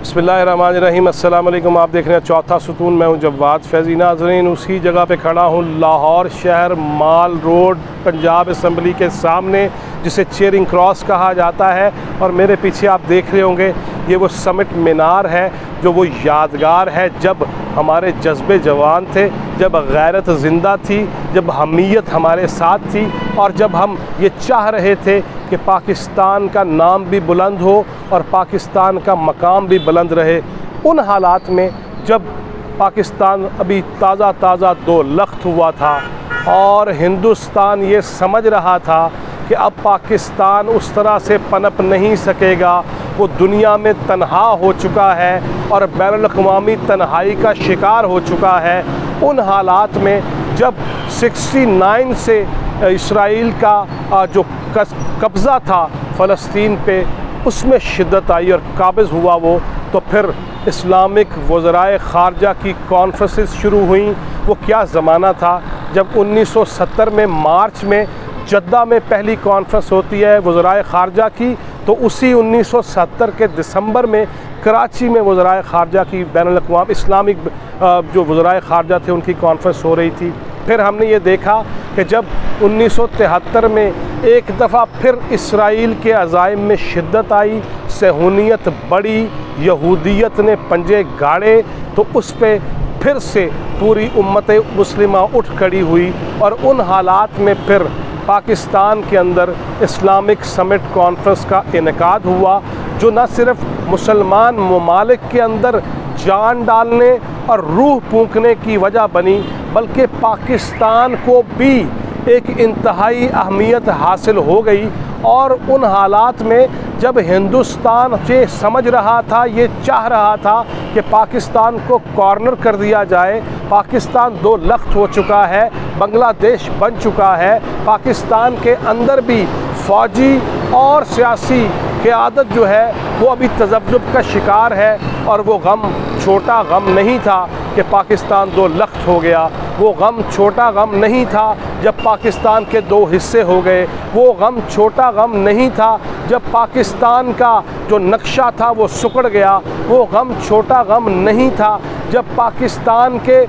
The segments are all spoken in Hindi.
बिस्मिल्लाहिर्रहमानिर्रहीम। अस्सलाम वालेकुम। आप देख रहे हैं चौथा सुतून। मैं हूं जवाद फैज़ी। नाज़रीन, उसी जगह पे खड़ा हूं, लाहौर शहर, माल रोड, पंजाब असम्बली के सामने, जिसे चेयरिंग क्रॉस कहा जाता है। और मेरे पीछे आप देख रहे होंगे, ये वो समिट मीनार है, जो वो यादगार है जब हमारे जज्बे जवान थे, जब गैरत ज़िंदा थी, जब हमीयत हमारे साथ थी, और जब हम ये चाह रहे थे कि पाकिस्तान का नाम भी बुलंद हो और पाकिस्तान का मकाम भी बुलंद रहे। उन हालात में जब पाकिस्तान अभी ताज़ा दो लख्त हुआ था और हिंदुस्तान ये समझ रहा था कि अब पाकिस्तान उस तरह से पनप नहीं सकेगा, वो दुनिया में तन्हा हो चुका है और बैनुल-अक़वामी तन्हाई का शिकार हो चुका है। उन हालात में जब 69 से इसराइल का जो कब्ज़ा था फ़लस्तीन पे, उसमें शिद्दत आई और काबिज़ हुआ वो, तो फिर इस्लामिक वज़राए ख़ारजा की कॉन्फ्रेंसेस शुरू हुई। वो क्या ज़माना था जब 1970 में मार्च में जद्दा में पहली कॉन्फ्रेंस होती है वज़राए ख़ारजा की, तो उसी 1970 के दिसंबर में कराची में वज़राए ख़ारजा की बैनुल-अक़वामी इस्लामिक जो वज़राए ख़ारजा थे उनकी कॉन्फ्रेंस हो रही थी। फिर हमने ये देखा कि जब 1973 में एक दफ़ा फिर इसराइल के अज़ाइम में शिद्दत आई, सहूनियत बढ़ी, यहूदियत ने पंजे गाड़े, तो उस पर फिर से पूरी उम्मत मुस्लिमा उठ खड़ी हुई। और उन हालात में फिर पाकिस्तान के अंदर इस्लामिक समिट कॉन्फ्रेंस का इनेकाद हुआ, जो न सिर्फ मुसलमान ममालिक के अंदर जान डालने और रूह फूंकने की वजह बनी, बल्कि पाकिस्तान को भी एक इंतहाई अहमियत हासिल हो गई। और उन हालात में जब हिंदुस्तान ये समझ रहा था, ये चाह रहा था कि पाकिस्तान को कॉर्नर कर दिया जाए, पाकिस्तान दो लख्त हो चुका है, बांग्लादेश बन चुका है, पाकिस्तान के अंदर भी फ़ौजी और सियासी क़यादत जो है वो अभी तज़ब्ज़ुब का शिकार है। और वो गम छोटा गम नहीं था कि पाकिस्तान दो लख्त हो गया, वो गम छोटा गम नहीं था जब पाकिस्तान के दो हिस्से हो गए, वो गम छोटा गम नहीं था जब पाकिस्तान का जो नक्शा था वो सिकुड़ गया, वो गम छोटा गम नहीं था जब पाकिस्तान के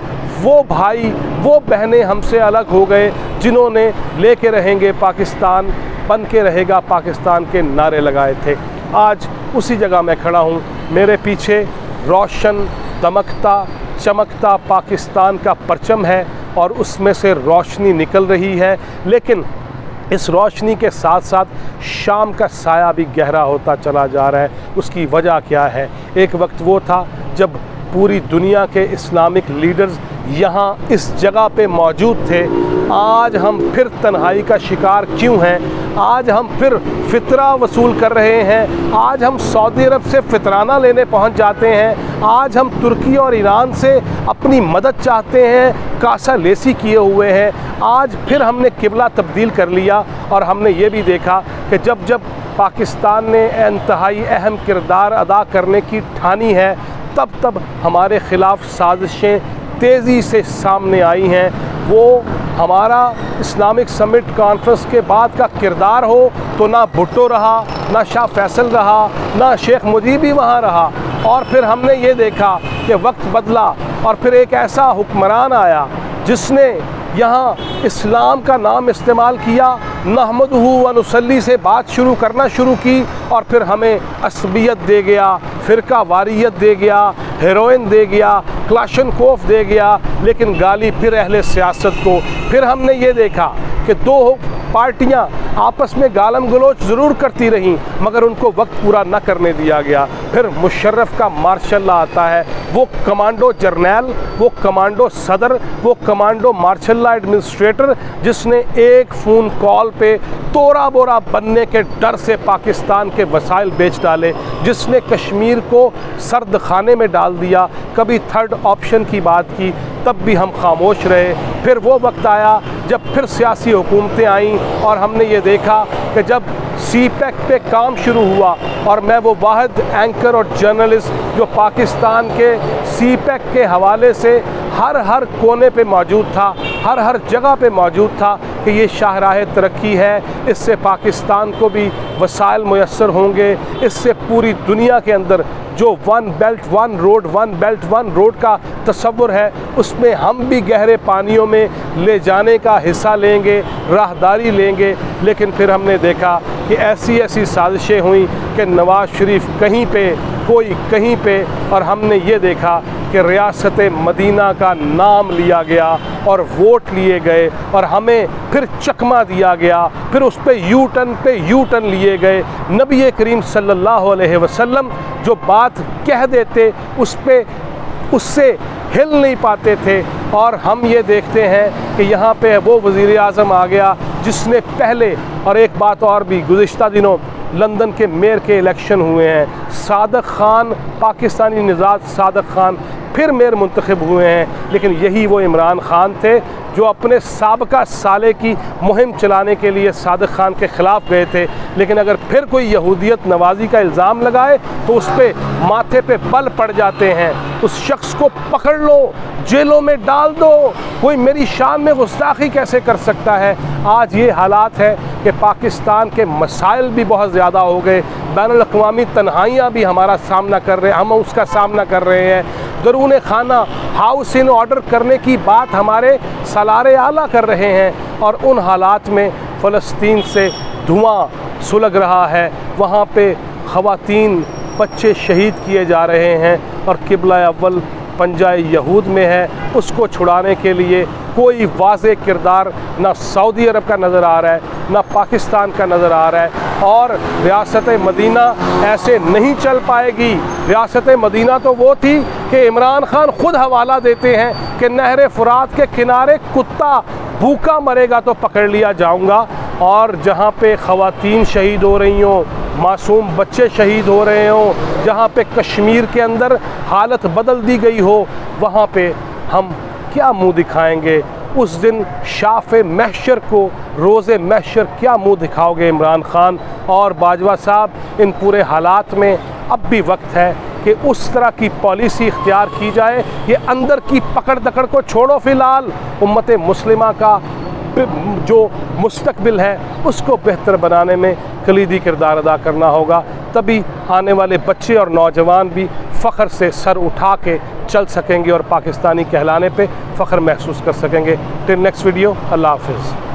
वो भाई वो बहनें हमसे अलग हो गए, जिन्होंने लेके रहेंगे पाकिस्तान, बन के रहेगा पाकिस्तान के नारे लगाए थे। आज उसी जगह मैं खड़ा हूँ। मेरे पीछे रोशन दमकता चमकता पाकिस्तान का परचम है और उसमें से रोशनी निकल रही है, लेकिन इस रोशनी के साथ साथ शाम का साया भी गहरा होता चला जा रहा है। उसकी वजह क्या है? एक वक्त वो था जब पूरी दुनिया के इस्लामिक लीडर्स यहाँ इस जगह पे मौजूद थे। आज हम फिर तन्हाई का शिकार क्यों हैं? आज हम फिर फ़ितरा वसूल कर रहे हैं। आज हम सऊदी अरब से फ़ितराना लेने पहुंच जाते हैं। आज हम तुर्की और ईरान से अपनी मदद चाहते हैं, कासा लेसी किए हुए हैं। आज फिर हमने किबला तब्दील कर लिया। और हमने ये भी देखा कि जब जब पाकिस्तान ने इंतहाई अहम किरदार अदा करने की ठानी है, तब तब हमारे ख़िलाफ़ साजिशें तेज़ी से सामने आई हैं। वो हमारा इस्लामिक समिट कॉन्फ्रेंस के बाद का किरदार हो तो ना भुट्टो रहा, ना शाह फैसल रहा, ना शेख मुजीब वहाँ रहा। और फिर हमने ये देखा कि वक्त बदला और फिर एक ऐसा हुक्मरान आया जिसने यहाँ इस्लाम का नाम इस्तेमाल किया, नहमदुहु व नुसल्ली से बात करना शुरू की, और फिर हमें असबियत दे गया, फ़िरका वारियत दे गया, हेरोइन दे गया, क्लाशनकोफ दे गया, लेकिन गाली फिर अहले सियासत को। फिर हमने ये देखा कि दो पार्टियां आपस में गालम गलोच ज़रूर करती रहीं, मगर उनको वक्त पूरा न करने दिया गया। फिर मुशर्रफ का मार्शल लॉ आता है, वो कमांडो जर्नैल, वो कमांडो सदर, वो कमांडो मार्शल लॉ एडमिनिस्ट्रेटर, जिसने एक फ़ोन कॉल पे तोरा बोरा बनने के डर से पाकिस्तान के वसाइल बेच डाले, जिसने कश्मीर को सर्द खाने में डाल दिया। कभी थर्ड ऑप्शन की बात की, तब भी हम खामोश रहे। फिर वो वक्त आया जब फिर सियासी हुकूमतें आईं और हमने ये देखा कि जब CPEC पे काम शुरू हुआ, और मैं वो वाहिद एंकर और जर्नलिस्ट जो पाकिस्तान के CPEC के हवाले से हर कोने पे मौजूद था, हर जगह पे मौजूद था कि ये शाहराह तरक्की है, इससे पाकिस्तान को भी वसाइल मुयस्सर होंगे, इससे पूरी दुनिया के अंदर जो वन बेल्ट वन रोड का तस्वुर है उसमें हम भी गहरे पानियों में ले जाने का हिस्सा लेंगे, राहदारी लेंगे। लेकिन फिर हमने देखा कि ऐसी साजिशें हुई कि नवाज़ शरीफ कहीं पे, कोई कहीं पे, और हमने ये देखा कि रियासत मदीना का नाम लिया गया और वोट लिए गए और हमें फिर चकमा दिया गया, फिर उस पे यू टर्न लिए गए। नबी करीम सल्लल्लाहु अलैहि वसल्लम जो बात कह देते उससे हिल नहीं पाते थे। और हम ये देखते हैं कि यहाँ पे वो वज़ीर आज़म आ गया जिसने पहले, और एक बात और भी, गुज़िश्ता दिनों लंदन के मेयर के इलेक्शन हुए हैं, सादक ख़ान, पाकिस्तानी निज़ाद सादक ख़ान फिर मेयर मुंतखब हुए हैं, लेकिन यही वो इमरान ख़ान थे जो अपने साबका साले की मुहिम चलाने के लिए सादक ख़ान के ख़िलाफ़ गए थे। लेकिन अगर फिर कोई यहूदियत नवाजी का इल्ज़ाम लगाए तो उस पर माथे पे बल पड़ जाते हैं, उस शख्स को पकड़ लो, जेलों में डाल दो, कोई मेरी शान में गुस्ताखी कैसे कर सकता है। आज ये हालात है कि पाकिस्तान के मसाइल भी बहुत ज़्यादा हो गए, बैनुल अक़वामी तन्हाइयाँ भी हमारा सामना कर रहे हैं, हम उसका सामना कर रहे हैं। दरूने खाना हाउस इन ऑर्डर करने की बात हमारे सलारे आला कर रहे हैं, और उन हालात में फ़लस्तीन से धुआं सुलग रहा है, वहाँ पे ख़वातीन बच्चे शहीद किए जा रहे हैं, और किबला अव्वल पंजाए यहूद में है, उसको छुड़ाने के लिए कोई वाज़े किरदार ना सऊदी अरब का नज़र आ रहा है, ना पाकिस्तान का नज़र आ रहा है। और रियासत मदीना ऐसे नहीं चल पाएगी। रियासत मदीना तो वो थी कि इमरान ख़ान ख़ुद हवाला देते हैं कि नहर फ़ुरात के किनारे कुत्ता भूखा मरेगा तो पकड़ लिया जाऊंगा, और जहाँ पे ख़वातीन शहीद हो रही हों, मासूम बच्चे शहीद हो रहे हों, जहाँ पे कश्मीर के अंदर हालत बदल दी गई हो, वहाँ पे हम क्या मुंह दिखाएंगे? उस दिन शाफ़े महशर को, रोज़े महशर क्या मुंह दिखाओगे इमरान ख़ान? और बाजवा साहब, इन पूरे हालात में अब भी वक्त है कि उस तरह की पॉलिसी इख्तियार की जाए। ये अंदर की पकड़ दकड़ को छोड़ो, फ़िलहाल उम्मत मुस्लिमा का जो मुस्तकबिल है उसको बेहतर बनाने में कलीदी किरदार अदा करना होगा, तभी आने वाले बच्चे और नौजवान भी फ़ख्र से सर उठा के चल सकेंगे और पाकिस्तानी कहलाने पे फ़ख्र महसूस कर सकेंगे। टिल नेक्स्ट वीडियो, अल्लाह हाफ़िज़।